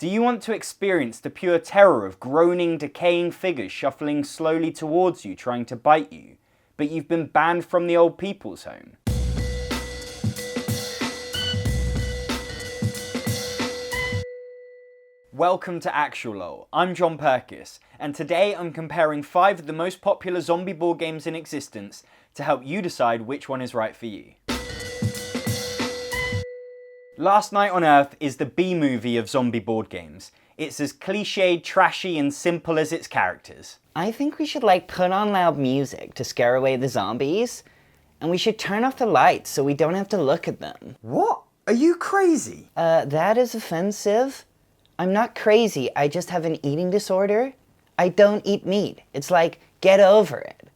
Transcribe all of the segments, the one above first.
Do you want to experience the pure terror of groaning, decaying figures shuffling slowly towards you, trying to bite you, but you've been banned from the old people's home? Welcome to Actualol. I'm John Perkis, and today I'm comparing 5 of the most popular zombie board games in existence to help you decide which one is right for you. Last Night on Earth is the B-movie of zombie board games. It's as cliched, trashy, and simple as its characters. I think we should put on loud music to scare away the zombies, and we should turn off the lights so we don't have to look at them. What? Are you crazy? That is offensive. I'm not crazy, I just have an eating disorder. I don't eat meat. It's like, get over it.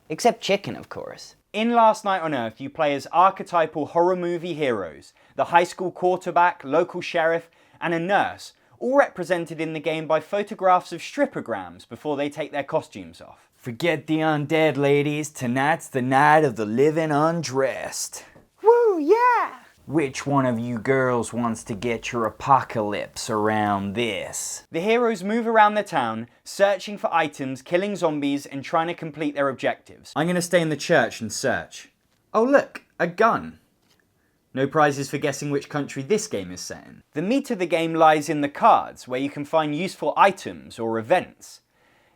Except chicken, of course. In Last Night on Earth, you play as archetypal horror movie heroes, the high school quarterback, local sheriff, and a nurse, all represented in the game by photographs of strippergrams before they take their costumes off. Forget the undead, ladies. Tonight's the night of the living undressed. Woo, yeah! Which one of you girls wants to get your apocalypse around this? The heroes move around the town, searching for items, killing zombies, and trying to complete their objectives. I'm gonna stay in the church and search. Oh look, a gun. No prizes for guessing which country this game is set in. The meat of the game lies in the cards, where you can find useful items or events.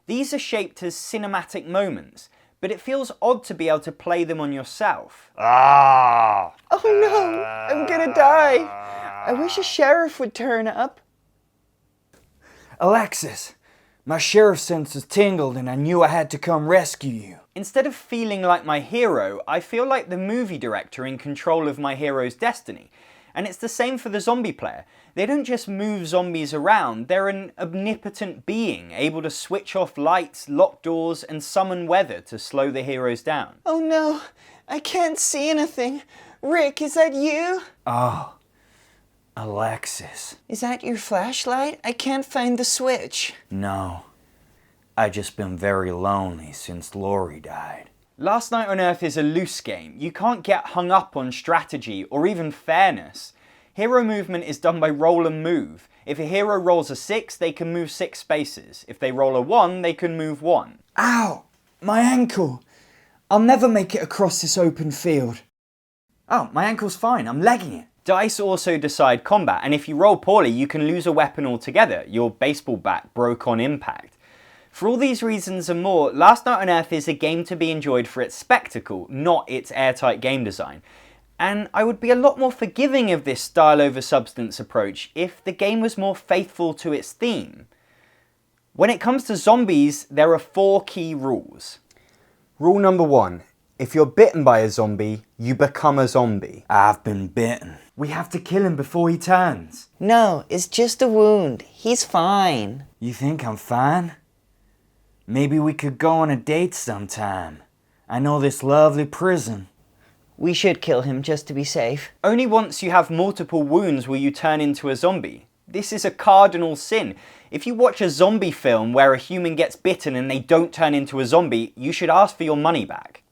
These are shaped as cinematic moments, but it feels odd to be able to play them on yourself. Ah! Oh no, I'm gonna die. I wish a sheriff would turn up. Alexis, my sheriff senses tingled and I knew I had to come rescue you. Instead of feeling like my hero, I feel like the movie director in control of my hero's destiny. And it's the same for the zombie player. They don't just move zombies around, they're an omnipotent being, able to switch off lights, lock doors, and summon weather to slow the heroes down. Oh no, I can't see anything. Rick, is that you? Oh, Alexis. Is that your flashlight? I can't find the switch. No, I just been very lonely since Lori died. Last Night on Earth is a loose game. You can't get hung up on strategy or even fairness. Hero movement is done by roll and move. If a hero rolls a 6, they can move 6 spaces. If they roll a 1, they can move 1. Ow! My ankle! I'll never make it across this open field. Oh, my ankle's fine, I'm legging it. Dice also decide combat, and if you roll poorly, you can lose a weapon altogether. Your baseball bat broke on impact. For all these reasons and more, Last Night on Earth is a game to be enjoyed for its spectacle, not its airtight game design. And I would be a lot more forgiving of this style over substance approach if the game was more faithful to its theme. When it comes to zombies, there are 4 key rules. Rule number 1. If you're bitten by a zombie, you become a zombie. I've been bitten. We have to kill him before he turns. No, it's just a wound. He's fine. You think I'm fine? Maybe we could go on a date sometime. I know this lovely prison. We should kill him just to be safe. Only once you have multiple wounds will you turn into a zombie. This is a cardinal sin. If you watch a zombie film where a human gets bitten and they don't turn into a zombie, you should ask for your money back.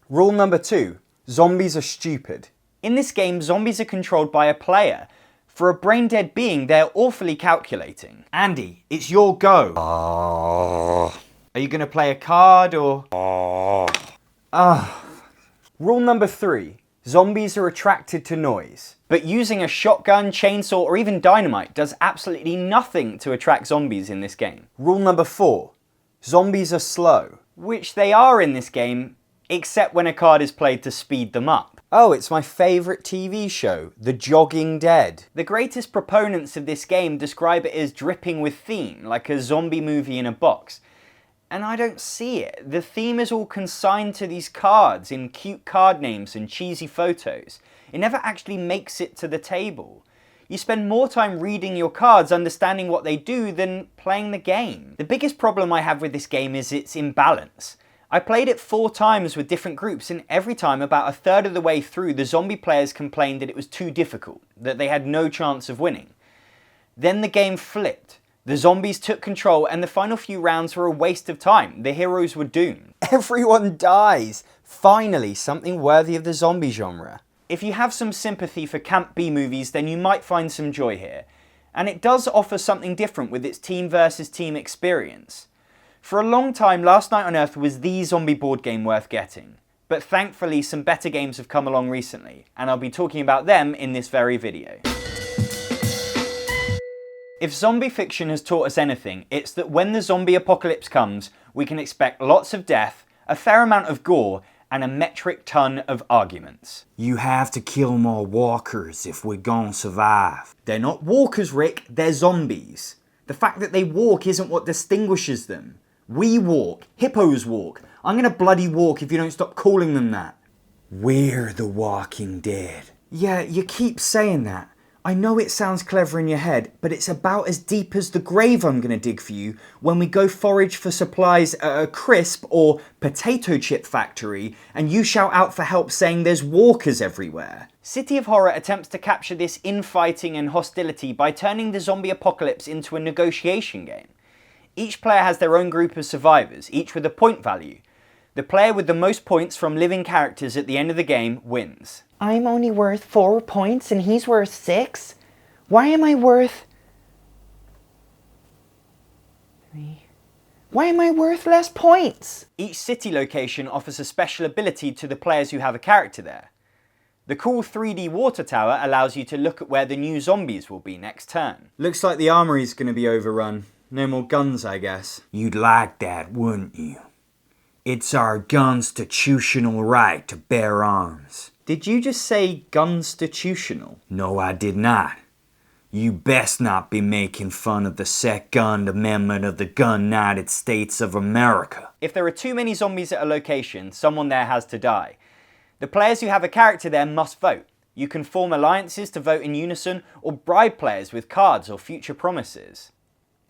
Rule number 2. Zombies are stupid. In this game, zombies are controlled by a player. For a brain-dead being, they're awfully calculating. Andy, it's your go. Are you going to play a card or... Rule number 3. Zombies are attracted to noise. But using a shotgun, chainsaw, or even dynamite does absolutely nothing to attract zombies in this game. Rule number 4. Zombies are slow. Which they are in this game, except when a card is played to speed them up. Oh, it's my favourite TV show, The Jogging Dead. The greatest proponents of this game describe it as dripping with theme, like a zombie movie in a box. And I don't see it. The theme is all consigned to these cards in cute card names and cheesy photos. It never actually makes it to the table. You spend more time reading your cards, understanding what they do, than playing the game. The biggest problem I have with this game is its imbalance. I played it 4 times with different groups, and every time, about a third of the way through, the zombie players complained that it was too difficult, that they had no chance of winning. Then the game flipped. The zombies took control, and the final few rounds were a waste of time. The heroes were doomed. Everyone dies! Finally, something worthy of the zombie genre. If you have some sympathy for Camp B movies, then you might find some joy here. And it does offer something different with its team versus team experience. For a long time, Last Night on Earth was the zombie board game worth getting. But thankfully, some better games have come along recently, and I'll be talking about them in this very video. If zombie fiction has taught us anything, it's that when the zombie apocalypse comes, we can expect lots of death, a fair amount of gore, and a metric ton of arguments. You have to kill more walkers if we're gonna survive. They're not walkers, Rick, they're zombies. The fact that they walk isn't what distinguishes them. We walk, hippos walk. I'm gonna bloody walk if you don't stop calling them that. We're the Walking Dead. Yeah, you keep saying that. I know it sounds clever in your head, but it's about as deep as the grave I'm going to dig for you when we go forage for supplies at a crisp or potato chip factory and you shout out for help saying there's walkers everywhere. City of Horror attempts to capture this infighting and hostility by turning the zombie apocalypse into a negotiation game. Each player has their own group of survivors, each with a point value. The player with the most points from living characters at the end of the game wins. I'm only worth 4 points and he's worth 6? Why am I worth 3? Why am I worth less points? Each city location offers a special ability to the players who have a character there. The cool 3D water tower allows you to look at where the new zombies will be next turn. Looks like the armory's going to be overrun. No more guns, I guess. You'd like that, wouldn't you? It's our constitutional right to bear arms. Did you just say constitutional? No, I did not. You best not be making fun of the Second Amendment of the United States of America. If there are too many zombies at a location, someone there has to die. The players who have a character there must vote. You can form alliances to vote in unison or bribe players with cards or future promises.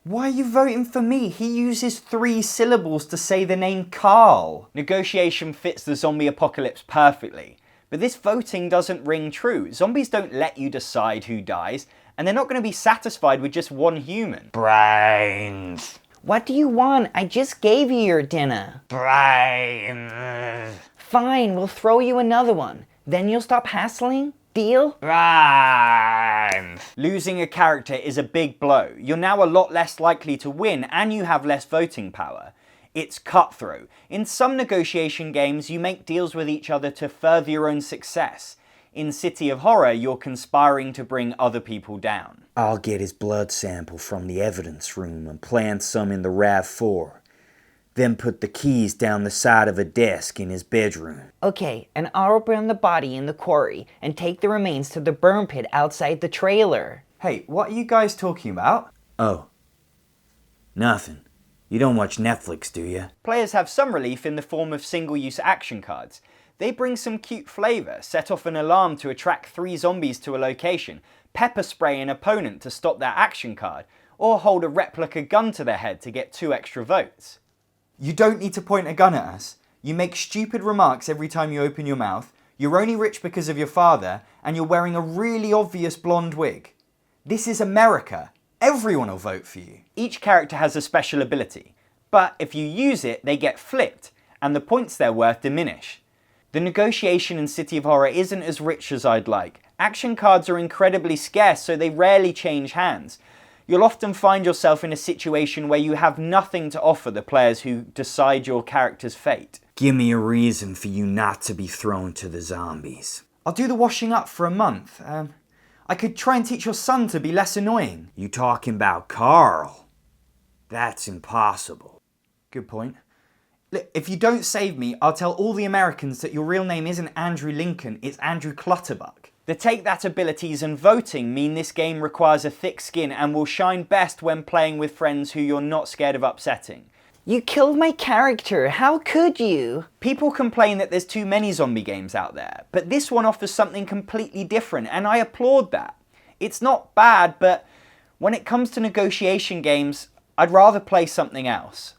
Why are you voting for me? He uses 3 syllables to say the name Carl. Negotiation fits the zombie apocalypse perfectly. But this voting doesn't ring true. Zombies don't let you decide who dies, and they're not going to be satisfied with just one human. Brains. What do you want? I just gave you your dinner. Brains. Fine, we'll throw you another one. Then you'll stop hassling? Deal? Brains. Losing a character is a big blow. You're now a lot less likely to win, and you have less voting power. It's cutthroat. In some negotiation games, you make deals with each other to further your own success. In City of Horror, you're conspiring to bring other people down. I'll get his blood sample from the evidence room and plant some in the RAV4. Then put the keys down the side of a desk in his bedroom. Okay, and I'll burn the body in the quarry and take the remains to the burn pit outside the trailer. Hey, what are you guys talking about? Oh. Nothing. You don't watch Netflix, do you? Players have some relief in the form of single-use action cards. They bring some cute flavour, set off an alarm to attract 3 zombies to a location, pepper spray an opponent to stop their action card, or hold a replica gun to their head to get 2 extra votes. You don't need to point a gun at us. You make stupid remarks every time you open your mouth, you're only rich because of your father, and you're wearing a really obvious blonde wig. This is America. Everyone will vote for you. Each character has a special ability, but if you use it, they get flipped, and the points they're worth diminish. The negotiation in City of Horror isn't as rich as I'd like. Action cards are incredibly scarce, so they rarely change hands. You'll often find yourself in a situation where you have nothing to offer the players who decide your character's fate. Give me a reason for you not to be thrown to the zombies. I'll do the washing up for a month. I could try and teach your son to be less annoying. You talking about Carl? That's impossible. Good point. Look, if you don't save me, I'll tell all the Americans that your real name isn't Andrew Lincoln, it's Andrew Clutterbuck. The Take That abilities and voting mean this game requires a thick skin and will shine best when playing with friends who you're not scared of upsetting. You killed my character, how could you? People complain that there's too many zombie games out there, but this one offers something completely different, and I applaud that. It's not bad, but when it comes to negotiation games, I'd rather play something else.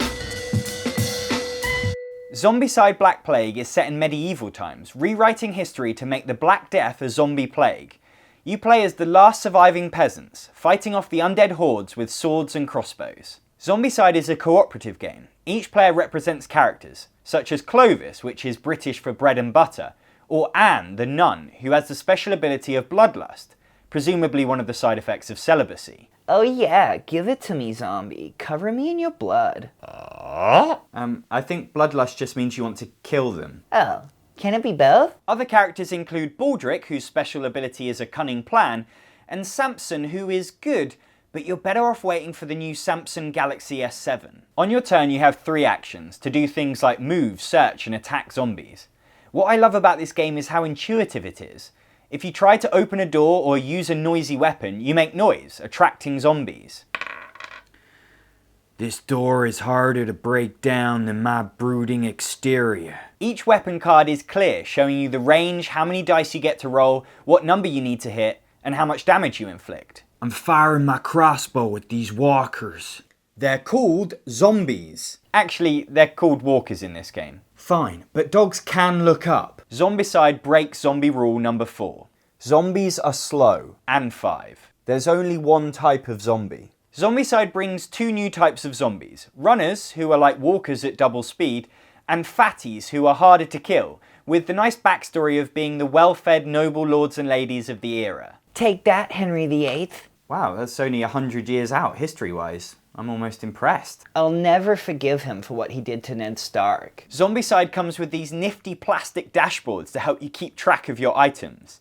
Zombicide Black Plague is set in medieval times, rewriting history to make the Black Death a zombie plague. You play as the last surviving peasants, fighting off the undead hordes with swords and crossbows. Zombicide is a cooperative game. Each player represents characters, such as Clovis, which is British for bread and butter, Or Anne, the nun, who has the special ability of bloodlust, presumably one of the side effects of celibacy. Oh yeah, give it to me, zombie. Cover me in your blood. I think bloodlust just means you want to kill them. Oh, can it be both? Other characters include Baldric, whose special ability is a cunning plan, and Samson, who is good, but you're better off waiting for the new Samsung Galaxy S7. On your turn, you have 3 actions to do things like move, search, and attack zombies. What I love about this game is how intuitive it is. If you try to open a door or use a noisy weapon, you make noise, attracting zombies. This door is harder to break down than my brooding exterior. Each weapon card is clear, showing you the range, how many dice you get to roll, what number you need to hit, and how much damage you inflict. I'm firing my crossbow at these walkers. They're called zombies. Actually, they're called walkers in this game. Fine, but dogs can look up. Zombicide breaks zombie rule number 4. Zombies are slow. And 5. There's only one type of zombie. Zombicide brings 2 new types of zombies. Runners, who are like walkers at double speed, and fatties, who are harder to kill, with the nice backstory of being the well-fed noble lords and ladies of the era. Take that, Henry VIII. Wow, that's only 100 years out, history-wise. I'm almost impressed. I'll never forgive him for what he did to Ned Stark. Zombicide comes with these nifty plastic dashboards to help you keep track of your items.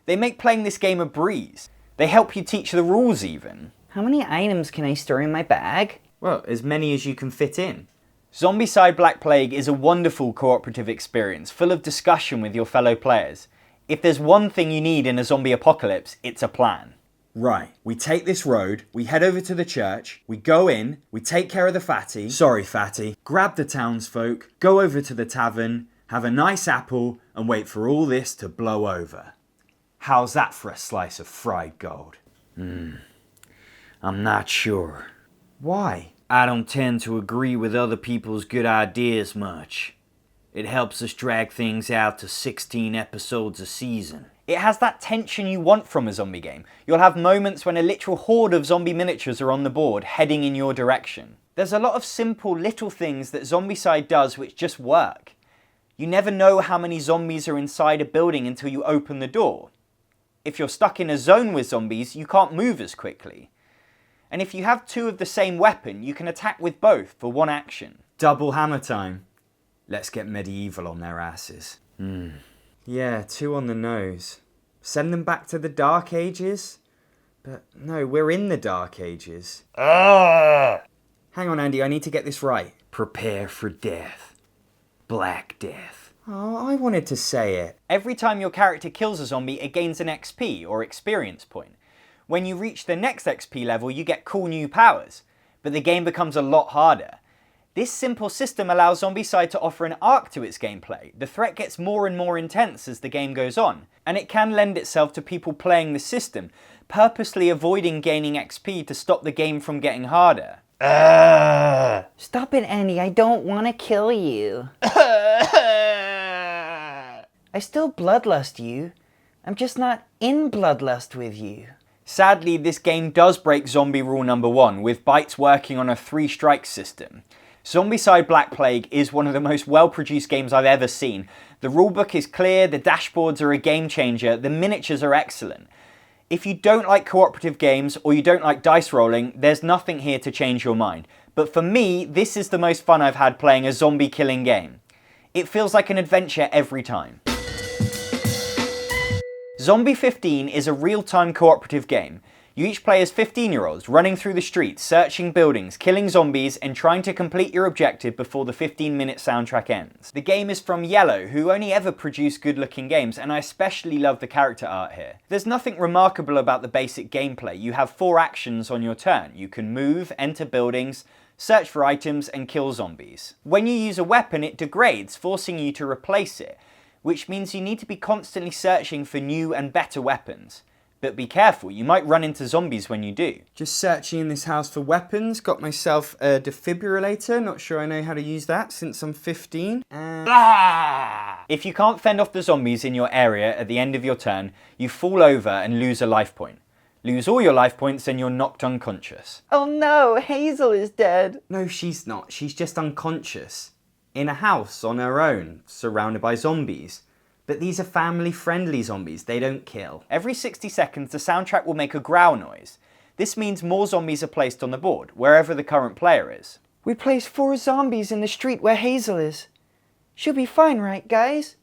They make playing this game a breeze. They help you teach the rules even. How many items can I store in my bag? Well, as many as you can fit in. Zombicide Black Plague is a wonderful cooperative experience, full of discussion with your fellow players. If there's one thing you need in a zombie apocalypse, it's a plan. Right, we take this road, we head over to the church, we go in, we take care of the fatty, sorry fatty, grab the townsfolk, go over to the tavern, have a nice apple, and wait for all this to blow over. How's that for a slice of fried gold? I'm not sure. Why? I don't tend to agree with other people's good ideas much. It helps us drag things out to 16 episodes a season. It has that tension you want from a zombie game. You'll have moments when a literal horde of zombie miniatures are on the board, heading in your direction. There's a lot of simple little things that Zombicide does which just work. You never know how many zombies are inside a building until you open the door. If you're stuck in a zone with zombies, you can't move as quickly. And if you have 2 of the same weapon, you can attack with both for 1 action. Double hammer time. Let's get medieval on their asses. Yeah, 2 on the nose. Send them back to the Dark Ages? But no, we're in the Dark Ages. Hang on, Andy, I need to get this right. Prepare for death. Black death. Oh, I wanted to say it. Every time your character kills a zombie, it gains an XP, or experience point. When you reach the next XP level, you get cool new powers. But the game becomes a lot harder. This simple system allows Zombicide to offer an arc to its gameplay. The threat gets more and more intense as the game goes on, and it can lend itself to people playing the system, purposely avoiding gaining XP to stop the game from getting harder. Stop it, Andy. I don't want to kill you. I still bloodlust you. I'm just not in bloodlust with you. Sadly, this game does break zombie rule number 1, with Bytes working on a 3-strike system. Zombicide Black Plague is one of the most well-produced games I've ever seen. The rulebook is clear, the dashboards are a game changer, the miniatures are excellent. If you don't like cooperative games or you don't like dice rolling, there's nothing here to change your mind. But for me, this is the most fun I've had playing a zombie killing game. It feels like an adventure every time. Zombie 15 is a real-time cooperative game. You each play as 15-year-olds running through the streets, searching buildings, killing zombies, and trying to complete your objective before the 15-minute soundtrack ends. The game is from Yellow, who only ever produce good-looking games, and I especially love the character art here. There's nothing remarkable about the basic gameplay. You have 4 actions on your turn. You can move, enter buildings, search for items, and kill zombies. When you use a weapon, it degrades, forcing you to replace it, which means you need to be constantly searching for new and better weapons. But be careful, you might run into zombies when you do. Just searching in this house for weapons, got myself a defibrillator, not sure I know how to use that since I'm 15. If you can't fend off the zombies in your area at the end of your turn, you fall over and lose a life point. Lose all your life points and you're knocked unconscious. Oh no, Hazel is dead. No, she's not. She's just unconscious. In a house on her own, surrounded by zombies. But these are family-friendly zombies, they don't kill. Every 60 seconds, the soundtrack will make a growl noise. This means more zombies are placed on the board, wherever the current player is. We placed 4 zombies in the street where Hazel is. She'll be fine, right, guys?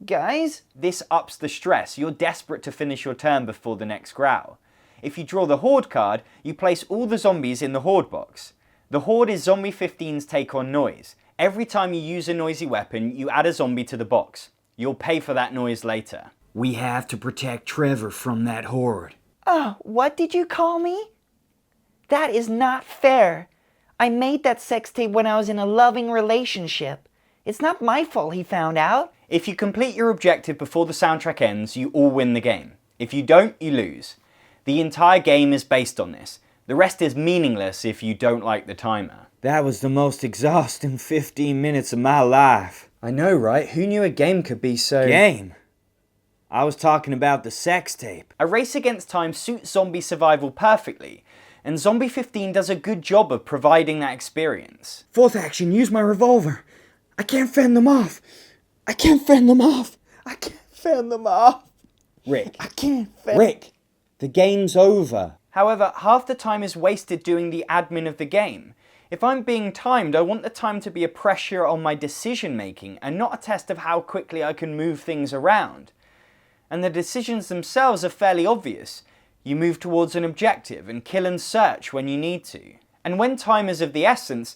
Guys? This ups the stress. You're desperate to finish your turn before the next growl. If you draw the Horde card, you place all the zombies in the Horde box. The Horde is Zombie 15's take on noise. Every time you use a noisy weapon, you add a zombie to the box. You'll pay for that noise later. We have to protect Trevor from that horde. Oh, what did you call me? That is not fair. I made that sex tape when I was in a loving relationship. It's not my fault he found out. If you complete your objective before the soundtrack ends, you all win the game. If you don't, you lose. The entire game is based on this. The rest is meaningless if you don't like the timer. That was the most exhausting 15 minutes of my life. I know, right? Who knew a game could be so... Game? I was talking about the sex tape. A race against time suits zombie survival perfectly, and Zombie 15 does a good job of providing that experience. Fourth action, use my revolver. I can't fend them off. I can't fend them off. I can't fend them off. Rick. I can't fend... Rick, the game's over. However, half the time is wasted doing the admin of the game. If I'm being timed, I want the time to be a pressure on my decision making and not a test of how quickly I can move things around. And the decisions themselves are fairly obvious. You move towards an objective and kill and search when you need to. And when time is of the essence,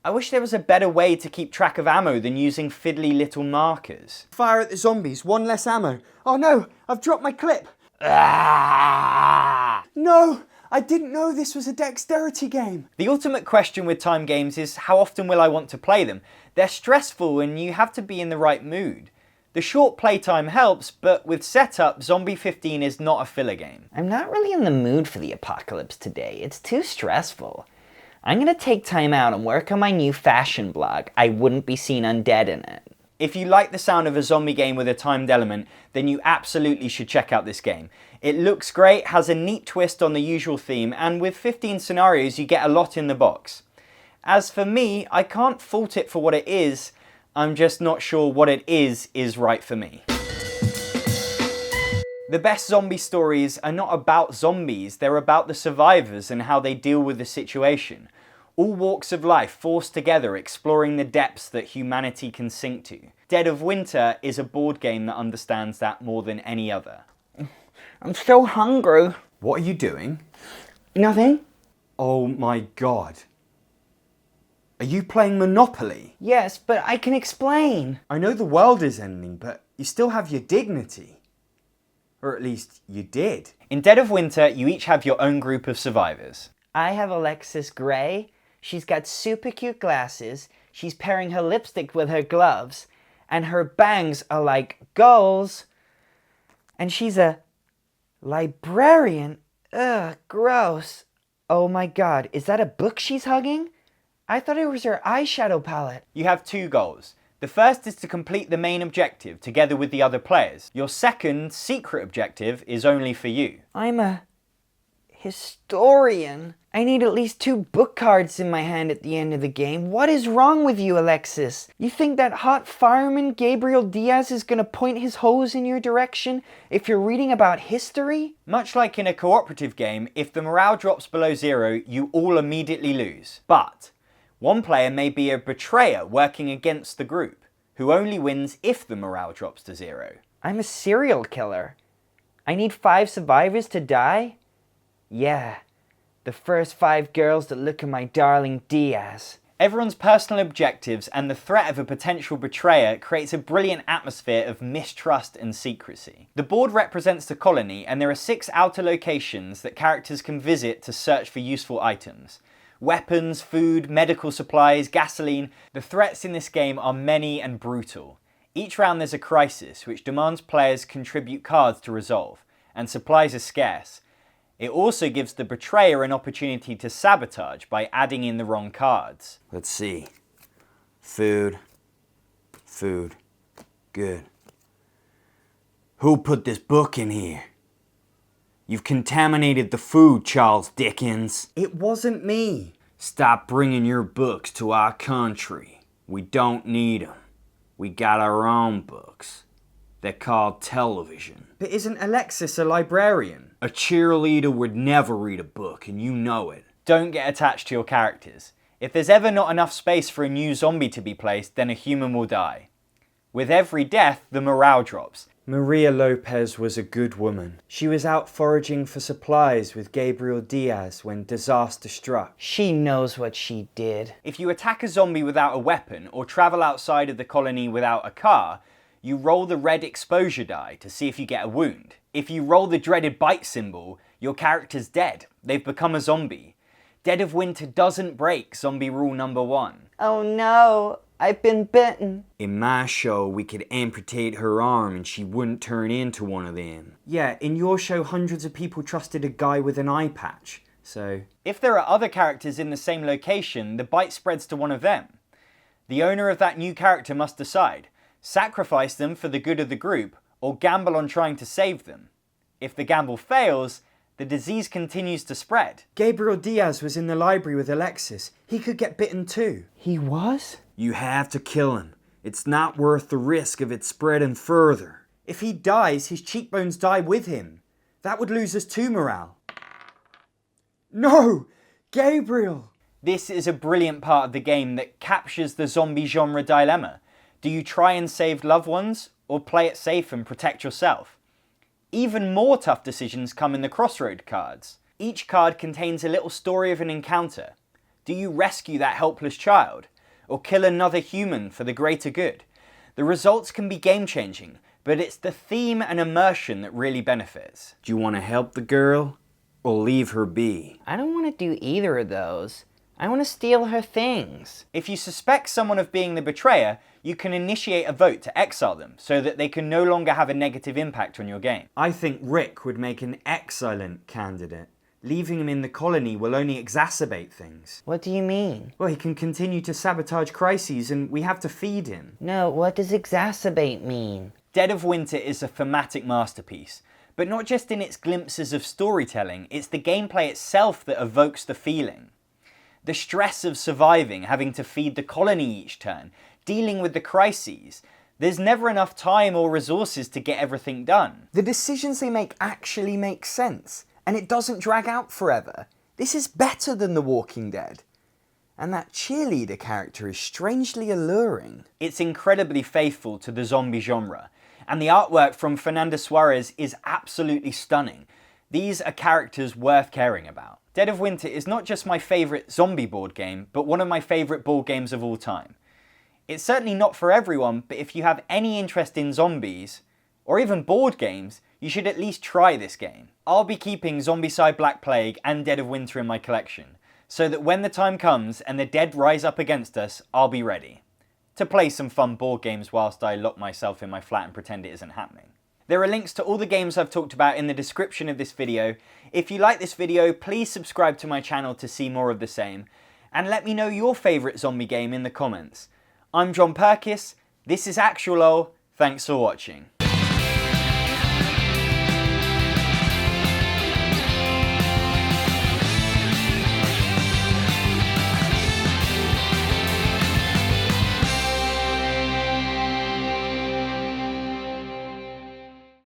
I wish there was a better way to keep track of ammo than using fiddly little markers. Fire at the zombies, 1 less ammo. Oh no, I've dropped my clip. Ah! No, I didn't know this was a dexterity game. The ultimate question with time games is how often will I want to play them? They're stressful and you have to be in the right mood. The short playtime helps, but with setup, Zombie 15 is not a filler game. I'm not really in the mood for the apocalypse today. It's too stressful. I'm gonna take time out and work on my new fashion blog. I wouldn't be seen undead in it. If you like the sound of a zombie game with a timed element, then you absolutely should check out this game. It looks great, has a neat twist on the usual theme, and with 15 scenarios you get a lot in the box. As for me, I can't fault it for what it is, I'm just not sure what it is right for me. The best zombie stories are not about zombies, they're about the survivors and how they deal with the situation. All walks of life forced together, exploring the depths that humanity can sink to. Dead of Winter is a board game that understands that more than any other. I'm so hungry. What are you doing? Nothing? Oh my god. Are you playing Monopoly? Yes, but I can explain. I know the world is ending, but you still have your dignity. Or at least you did. In Dead of Winter, you each have your own group of survivors. I have Alexis Gray. She's got super cute glasses. She's pairing her lipstick with her gloves. And her bangs are like goals. And she's a librarian. Ugh, gross. Oh my god, is that a book she's hugging? I thought it was her eyeshadow palette. You have 2 goals. The first is to complete the main objective together with the other players. Your second, secret objective, is only for you. I'm a historian. I need at least 2 book cards in my hand at the end of the game. What is wrong with you, Alexis? You think that hot fireman Gabriel Diaz is gonna point his hose in your direction if you're reading about history? Much like in a cooperative game, if the morale drops below 0, you all immediately lose. But one player may be a betrayer working against the group, who only wins if the morale drops to 0. I'm a serial killer. I need 5 survivors to die? Yeah, the first 5 girls that look at my darling Diaz. Everyone's personal objectives and the threat of a potential betrayer creates a brilliant atmosphere of mistrust and secrecy. The board represents the colony and there are 6 outer locations that characters can visit to search for useful items. Weapons, food, medical supplies, gasoline. The threats in this game are many and brutal. Each round there's a crisis which demands players contribute cards to resolve, and supplies are scarce. It also gives the betrayer an opportunity to sabotage by adding in the wrong cards. Let's see. Food. Food. Good. Who put this book in here? You've contaminated the food, Charles Dickens. It wasn't me. Stop bringing your books to our country. We don't need them. We got our own books. They're called television. But isn't Alexis a librarian? A cheerleader would never read a book, and you know it. Don't get attached to your characters. If there's ever not enough space for a new zombie to be placed, then a human will die. With every death, the morale drops. Maria Lopez was a good woman. She was out foraging for supplies with Gabriel Diaz when disaster struck. She knows what she did. If you attack a zombie without a weapon or travel outside of the colony without a car, you roll the red exposure die to see if you get a wound. If you roll the dreaded bite symbol, your character's dead. They've become a zombie. Dead of Winter doesn't break zombie rule number 1. Oh no, I've been bitten. In my show, we could amputate her arm and she wouldn't turn into one of them. Yeah, in your show, hundreds of people trusted a guy with an eye patch. So, if there are other characters in the same location, the bite spreads to one of them. The owner of that new character must decide. Sacrifice them for the good of the group, or gamble on trying to save them. If the gamble fails, the disease continues to spread. Gabriel Diaz was in the library with Alexis. He could get bitten too. He was? You have to kill him. It's not worth the risk of it spreading further. If he dies, his cheekbones die with him. That would lose us too morale. No! Gabriel! This is a brilliant part of the game that captures the zombie genre dilemma. Do you try and save loved ones, or play it safe and protect yourself? Even more tough decisions come in the crossroad cards. Each card contains a little story of an encounter. Do you rescue that helpless child, or kill another human for the greater good? The results can be game-changing, but it's the theme and immersion that really benefits. Do you want to help the girl, or leave her be? I don't want to do either of those. I want to steal her things. If you suspect someone of being the betrayer, you can initiate a vote to exile them so that they can no longer have a negative impact on your game. I think Rick would make an excellent candidate. Leaving him in the colony will only exacerbate things. What do you mean? Well, he can continue to sabotage crises and we have to feed him. No, what does exacerbate mean? Dead of Winter is a thematic masterpiece, but not just in its glimpses of storytelling, it's the gameplay itself that evokes the feeling. The stress of surviving, having to feed the colony each turn, dealing with the crises. There's never enough time or resources to get everything done. The decisions they make actually make sense, and it doesn't drag out forever. This is better than The Walking Dead. And that cheerleader character is strangely alluring. It's incredibly faithful to the zombie genre, and the artwork from Fernanda Suarez is absolutely stunning. These are characters worth caring about. Dead of Winter is not just my favourite zombie board game, but one of my favourite board games of all time. It's certainly not for everyone, but if you have any interest in zombies, or even board games, you should at least try this game. I'll be keeping Zombicide Black Plague and Dead of Winter in my collection, so that when the time comes and the dead rise up against us, I'll be ready to play some fun board games whilst I lock myself in my flat and pretend it isn't happening. There are links to all the games I've talked about in the description of this video. If you like this video, please subscribe to my channel to see more of the same, and let me know your favourite zombie game in the comments. I'm John Perkis, this is Actualol, thanks for watching.